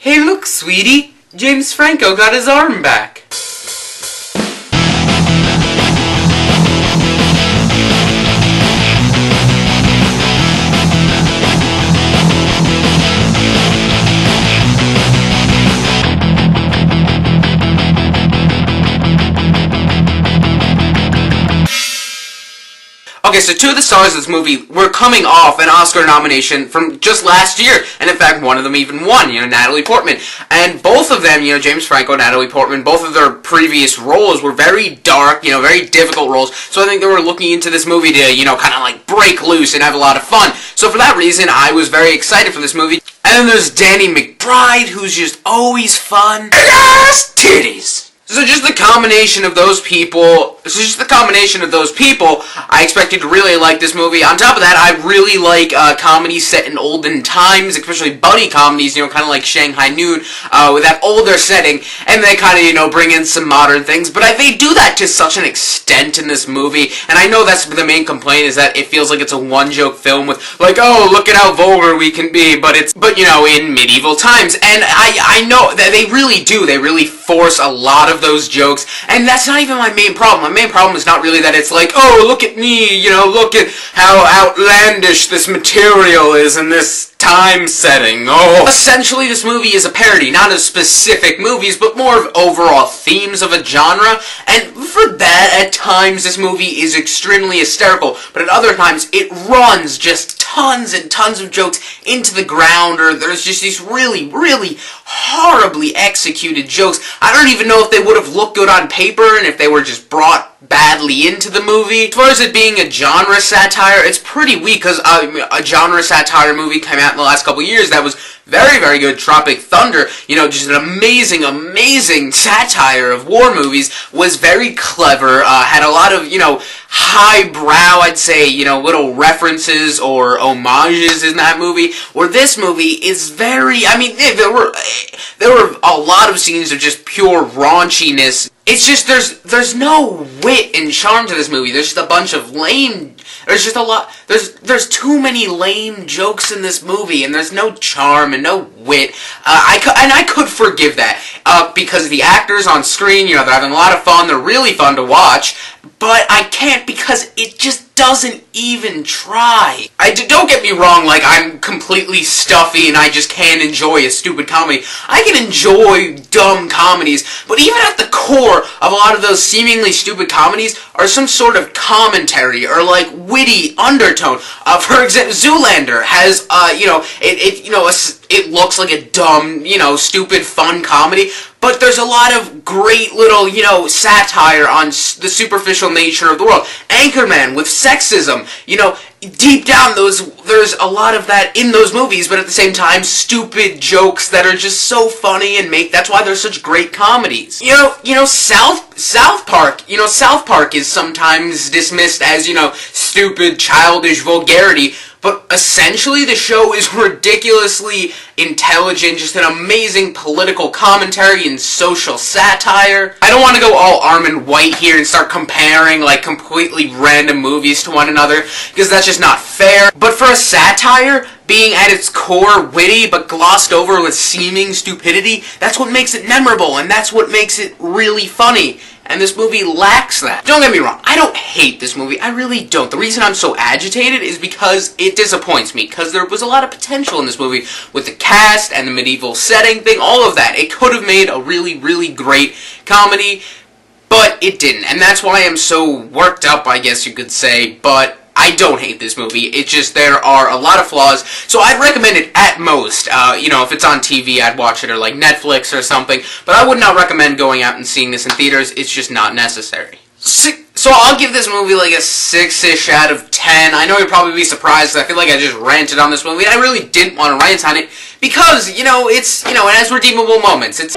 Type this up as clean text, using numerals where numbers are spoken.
Hey look, sweetie! James Franco got his arm back! Okay, so two of the stars of this movie were coming off an Oscar nomination from just last year, and in fact, one of them even won, Natalie Portman. And both of them, James Franco, Natalie Portman, both of their previous roles were very dark, very difficult roles, so I think they were looking into this movie to, kind of like break loose and have a lot of fun. So for that reason, I was very excited for this movie. And then there's Danny McBride, who's just always fun. Yes! Titties! So just the combination of those people, I expected to really like this movie. On top of that, I really like comedies set in olden times, especially buddy comedies, kind of like Shanghai Noon, with that older setting, and they kind of, bring in some modern things, but they do that to such an extent in this movie, and I know that's the main complaint, is that it feels like it's a one-joke film with, like, oh, look at how vulgar we can be, but in medieval times, and I know that they really force a lot of those jokes, and that's not even my main problem. My main problem is not really that it's like, oh, look at me, look at how outlandish this material is in this time setting. Oh. Essentially, this movie is a parody, not of specific movies, but more of overall themes of a genre, and for that, at times, this movie is extremely hysterical, but at other times, it runs just tons and tons of jokes into the ground, or there's just these really, really horribly executed jokes. I don't even know if they would have looked good on paper, and if they were just brought badly into the movie. As far as it being a genre satire, it's pretty weak, because a genre satire movie came out in the last couple years that was very, very good. Tropic Thunder, just an amazing, amazing satire of war movies, was very clever, had a lot of, highbrow, I'd say, little references or homages in that movie, where this movie is very, there were a lot of scenes of just pure raunchiness. It's just, there's no wit and charm to this movie. There's just a bunch of lame, there's too many lame jokes in this movie, and there's no charm and no wit. I could forgive that, because the actors on screen, they're having a lot of fun, they're really fun to watch, but I can't because it just doesn't even try. Don't get me wrong, like, I'm completely stuffy and I just can't enjoy a stupid comedy. I can enjoy dumb comedies, but even at the core of a lot of those seemingly stupid comedies are some sort of commentary or, like, witty undertone. For example, Zoolander has, it looks like a dumb, stupid, fun comedy, but there's a lot of great little, satire on the superficial nature of the world. Anchorman with sexism, deep down there's a lot of that in those movies, but at the same time, stupid jokes that are just so funny and that's why they're such great comedies. South Park is sometimes dismissed as, stupid, childish vulgarity, but essentially the show is ridiculously intelligent, just an amazing political commentary and social satire. I don't want to go all Armand White here and start comparing, like, completely random movies to one another, because that's just not fair. But for a satire, being at its core witty but glossed over with seeming stupidity, that's what makes it memorable, and that's what makes it really funny. And this movie lacks that. Don't get me wrong, I don't hate this movie, I really don't. The reason I'm so agitated is because it disappoints me, because there was a lot of potential in this movie with the cast and the medieval setting thing, all of that. It could have made a really, really great comedy, but it didn't. And that's why I'm so worked up, I guess you could say, but I don't hate this movie. It's just there are a lot of flaws, so I'd recommend it at most. If it's on TV, I'd watch it, or like Netflix or something, but I would not recommend going out and seeing this in theaters. It's just not necessary. So I'll give this movie like a 6-ish out of 10. I know you'll probably be surprised, I feel like I just ranted on this movie, and I really didn't want to rant on it, because, it has redeemable moments. It's